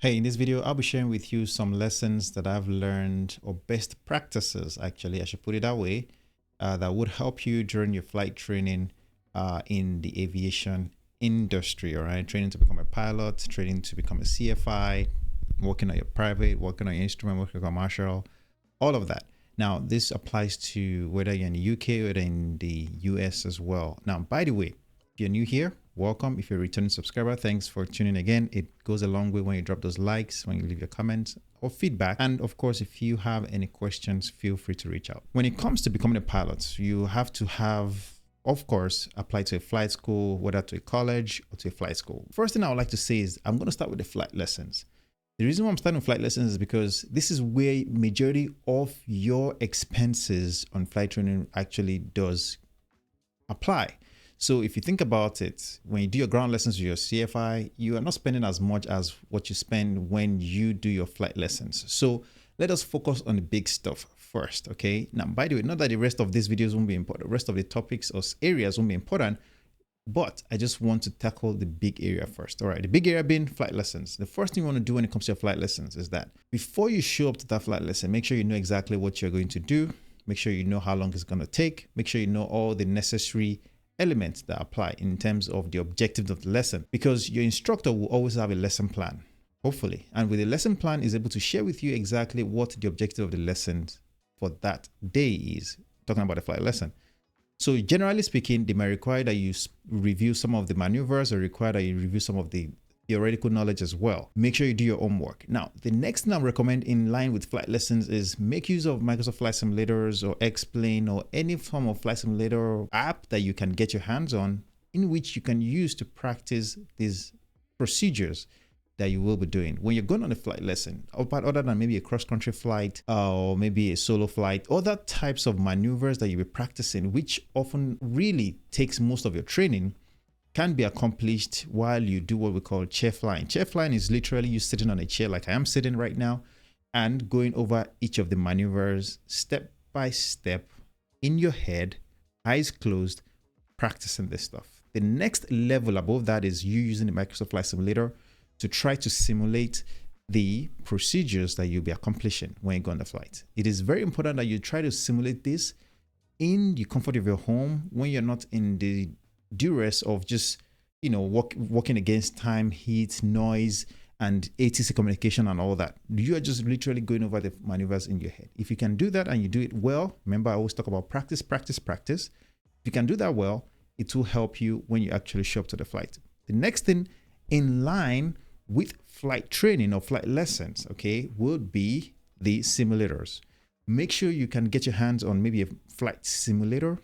Hey, in this video, I'll be sharing with you some lessons that I've learned, or best practices, actually, I should put it that way, that would help you during your flight training in the aviation industry, all right? Training to become a pilot, training to become a CFI, working on your private, working on your instrument, working on commercial, all of that. Now, this applies to whether you're in the UK or in the US as well. Now, by the way, if you're new here, welcome. If you're a returning subscriber, thanks for tuning again. It goes a long way when you drop those likes, when you leave your comments or feedback. And of course, if you have any questions, feel free to reach out. When it comes to becoming a pilot, you have to have, of course, apply to a flight school, whether to a college or to a flight school. First thing I would like to say is I'm going to start with the flight lessons. The reason why I'm starting with flight lessons is because this is where majority of your expenses on flight training actually does apply. So if you think about it, when you do your ground lessons with your CFI, you are not spending as much as what you spend when you do your flight lessons. So let us focus on the big stuff first, okay? Now, by the way, not that the rest of these videos won't be important, the rest of the topics or areas won't be important, but I just want to tackle the big area first. All right, the big area being flight lessons. The first thing you want to do when it comes to your flight lessons is that before you show up to that flight lesson, make sure you know exactly what you're going to do. Make sure you know how long it's going to take. Make sure you know all the necessary elements that apply in terms of the objectives of the lesson, because your instructor will always have a lesson plan, hopefully. And with the lesson plan is able to share with you exactly what the objective of the lesson for that day is, talking about the flight lesson. So generally speaking, they may require that you review some of the maneuvers or require that you review some of the theoretical knowledge as well. Make sure you do your homework. Now, the next thing I recommend in line with flight lessons is make use of Microsoft Flight Simulators or X-Plane or any form of flight simulator app that you can get your hands on, in which you can use to practice these procedures that you will be doing when you're going on a flight lesson, other than maybe a cross-country flight or maybe a solo flight. Other types of maneuvers that you'll be practicing, which often really takes most of your training, can be accomplished while you do what we call chair flying. Chair flying is literally you sitting on a chair like I am sitting right now and going over each of the maneuvers step by step in your head, eyes closed, practicing this stuff. The next level above that is you using the Microsoft Flight Simulator to try to simulate the procedures that you'll be accomplishing when you go on the flight. It is very important that you try to simulate this in the comfort of your home when you're not in the duress of just, working against time, heat, noise, and ATC communication and all that. You are just literally going over the maneuvers in your head. If you can do that and you do it well, remember I always talk about practice, practice, practice. If you can do that well, it will help you when you actually show up to the flight. The next thing in line with flight training or flight lessons, okay, would be the simulators. Make sure you can get your hands on maybe a flight simulator,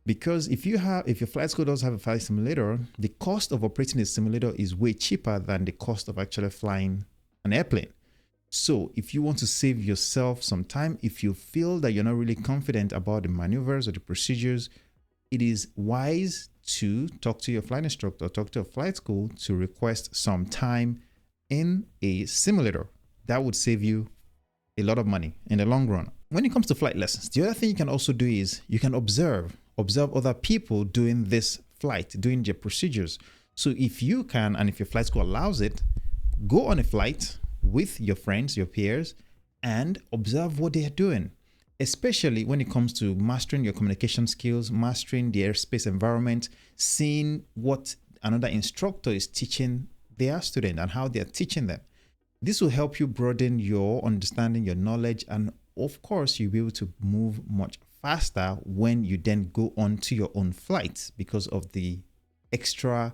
because if your flight school does have a flight simulator, the cost of operating a simulator is way cheaper than the cost of actually flying an airplane. So if you want to save yourself some time, if you feel that you're not really confident about the maneuvers or the procedures, it is wise to talk to your flight instructor, talk to a flight school to request some time in a simulator. That would save you a lot of money in the long run. When it comes to flight lessons, the other thing you can also do is you can observe other people doing this flight, doing their procedures. So if you can, and if your flight school allows it, go on a flight with your friends, your peers, and observe what they are doing, especially when it comes to mastering your communication skills, mastering the airspace environment, seeing what another instructor is teaching their student and how they are teaching them. This will help you broaden your understanding, your knowledge, and of course, you'll be able to move much faster when you then go on to your own flights because of the extra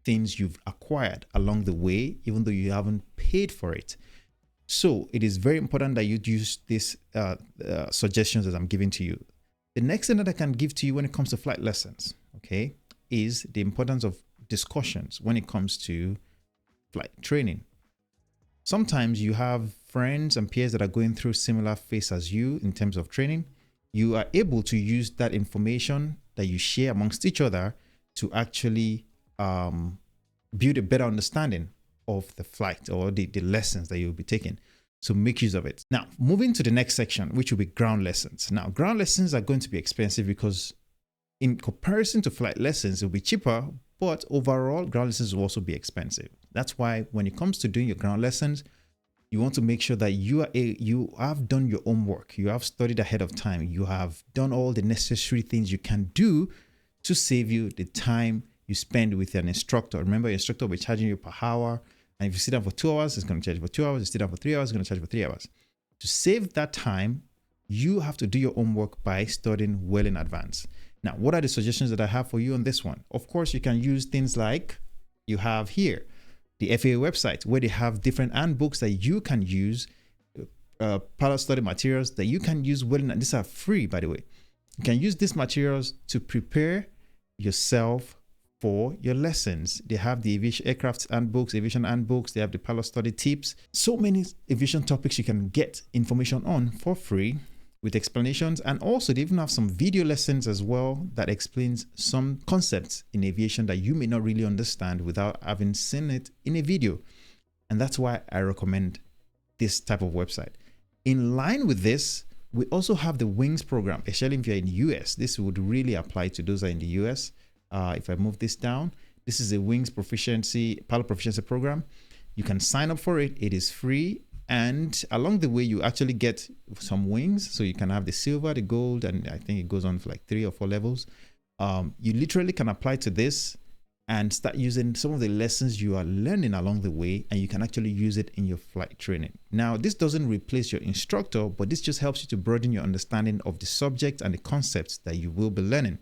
things you've acquired along the way, even though you haven't paid for it. So it is very important that you use these suggestions that I'm giving to you. The next thing that I can give to you when it comes to flight lessons, okay, is the importance of discussions when it comes to flight training. Sometimes you have friends and peers that are going through similar phase as you in terms of training. You are able to use that information that you share amongst each other to actually build a better understanding of the flight or the lessons that you'll be taking. So make use of it. Now, moving to the next section, which will be ground lessons. Now, ground lessons are going to be expensive because in comparison to flight lessons, it will be cheaper, but overall, ground lessons will also be expensive. That's why when it comes to doing your ground lessons, you want to make sure that you have done your homework. You have studied ahead of time. You have done all the necessary things you can do to save you the time you spend with an instructor. Remember, your instructor will be charging you per hour. And if you sit down for 2 hours, it's going to charge you for 2 hours. If you sit down for 3 hours, it's going to charge you for 3 hours. To save that time, you have to do your homework by studying well in advance. Now, what are the suggestions that I have for you on this one? Of course, you can use things like you have here, the FAA website, where they have different handbooks that you can use, pilot study materials that you can use well. These are free, by the way. You can use these materials to prepare yourself for your lessons. They have the aviation aircraft handbooks, aviation handbooks. They have the pilot study tips. So many aviation topics you can get information on for free with explanations. And also they even have some video lessons as well that explains some concepts in aviation that you may not really understand without having seen it in a video. And that's why I recommend this type of website. In line with this, we also have the Wings program, especially if you're in the US. This would really apply to those that are in the US. If I move this down, this is a Wings pilot proficiency program. You can sign up for it. It is free. And along the way, you actually get some wings. So you can have the silver, the gold, and I think it goes on for like 3 or 4 levels. You literally can apply to this and start using some of the lessons you are learning along the way, and you can actually use it in your flight training. Now, this doesn't replace your instructor, but this just helps you to broaden your understanding of the subject and the concepts that you will be learning.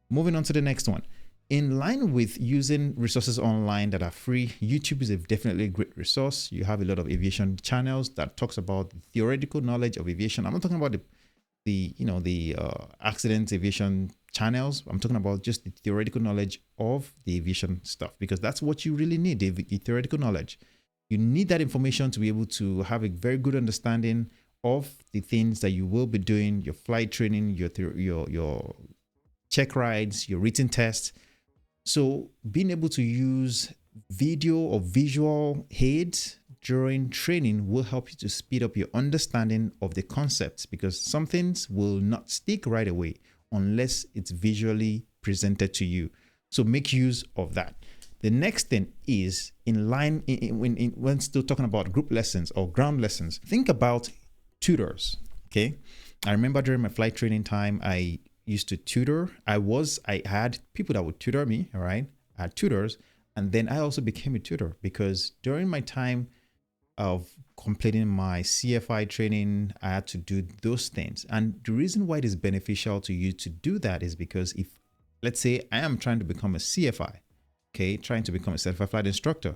Moving on to the next one. In line with using resources online that are free, YouTube is definitely a great resource. You have a lot of aviation channels that talks about the theoretical knowledge of aviation. I'm not talking about the accident aviation channels. I'm talking about just the theoretical knowledge of the aviation stuff, because that's what you really need, the theoretical knowledge. You need that information to be able to have a very good understanding of the things that you will be doing, your flight training, your check rides, your written tests. So being able to use video or visual aids during training will help you to speed up your understanding of the concepts, because some things will not stick right away unless it's visually presented to you. So make use of that. The next thing is when still talking about group lessons or ground lessons, think about tutors. Okay. I remember during my flight training time, I used to tutor. I had people that would tutor me. All right. I had tutors. And then I also became a tutor, because during my time of completing my CFI training, I had to do those things. And the reason why it is beneficial to you to do that is because if, let's say I am trying to become a CFI, okay, trying to become a certified flight instructor,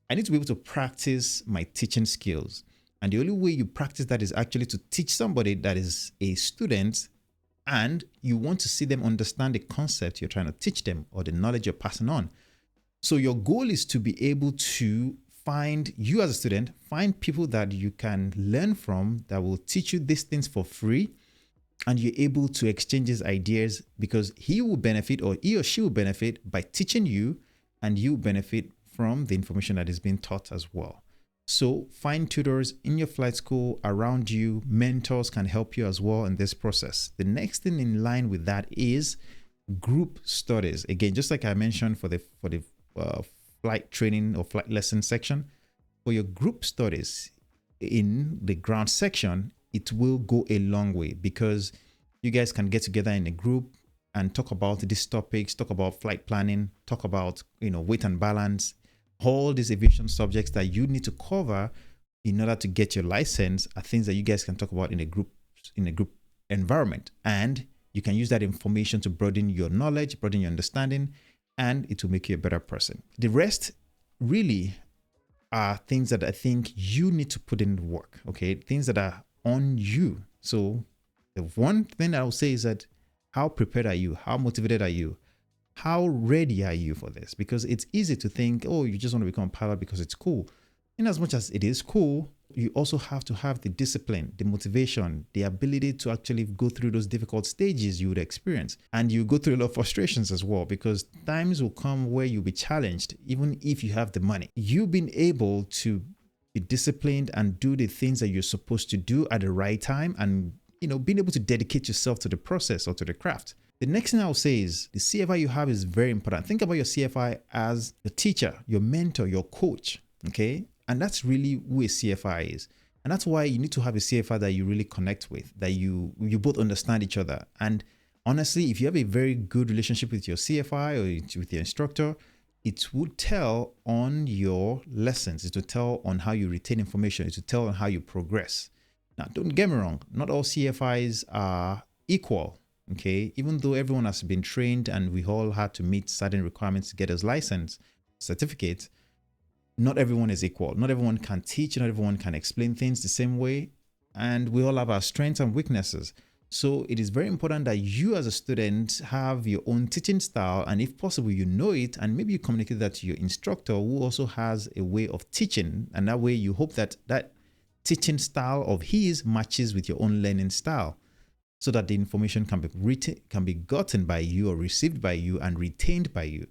I need to be able to practice my teaching skills. And the only way you practice that is actually to teach somebody that is a student, and you want to see them understand the concept you're trying to teach them or the knowledge you're passing on. So your goal is to be able to find, you as a student, find people that you can learn from that will teach you these things for free, and you're able to exchange his ideas, because he will benefit, or he or she will benefit by teaching you, and you benefit from the information that is being taught as well. So find tutors in your flight school around you. Mentors can help you as well in this process. The next thing in line with that is group studies. Again, just like I mentioned for the flight training or flight lesson section, for your group studies in the ground section, it will go a long way, because you guys can get together in a group and talk about these topics, talk about flight planning, talk about, weight and balance, all these aviation subjects that you need to cover in order to get your license are things that you guys can talk about in a group environment. And you can use that information to broaden your knowledge, broaden your understanding, and it will make you a better person. The rest really are things that I think you need to put in the work, okay? Things that are on you. So the one thing I will say is that, how prepared are you? How motivated are you? How ready are you for this? Because it's easy to think, oh, you just want to become a pilot because it's cool. In as much as it is cool, you also have to have the discipline, the motivation, the ability to actually go through those difficult stages you would experience. And you go through a lot of frustrations as well, because times will come where you'll be challenged, even if you have the money. You've been able to be disciplined and do the things that you're supposed to do at the right time, and being able to dedicate yourself to the process or to the craft. The next thing I'll say is the CFI you have is very important. Think about your CFI as your teacher, your mentor, your coach, okay? And that's really who a CFI is. And that's why you need to have a CFI that you really connect with, that you both understand each other. And honestly, if you have a very good relationship with your CFI or with your instructor, it would tell on your lessons. It will tell on how you retain information. It will tell on how you progress. Now, don't get me wrong. Not all CFIs are equal. Okay, even though everyone has been trained and we all had to meet certain requirements to get his license certificate, not everyone is equal. Not everyone can teach, not everyone can explain things the same way, and we all have our strengths and weaknesses. So it is very important that you as a student have your own teaching style, and if possible, you know it, and maybe you communicate that to your instructor who also has a way of teaching, and that way you hope that that teaching style of his matches with your own learning style, so that the information can be gotten by you or received by you and retained by you.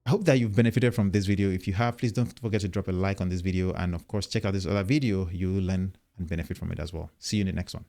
I hope that you've benefited from this video. If you have, please don't forget to drop a like on this video, and of course check out this other video. You will learn and benefit from it as well. See you in the next one.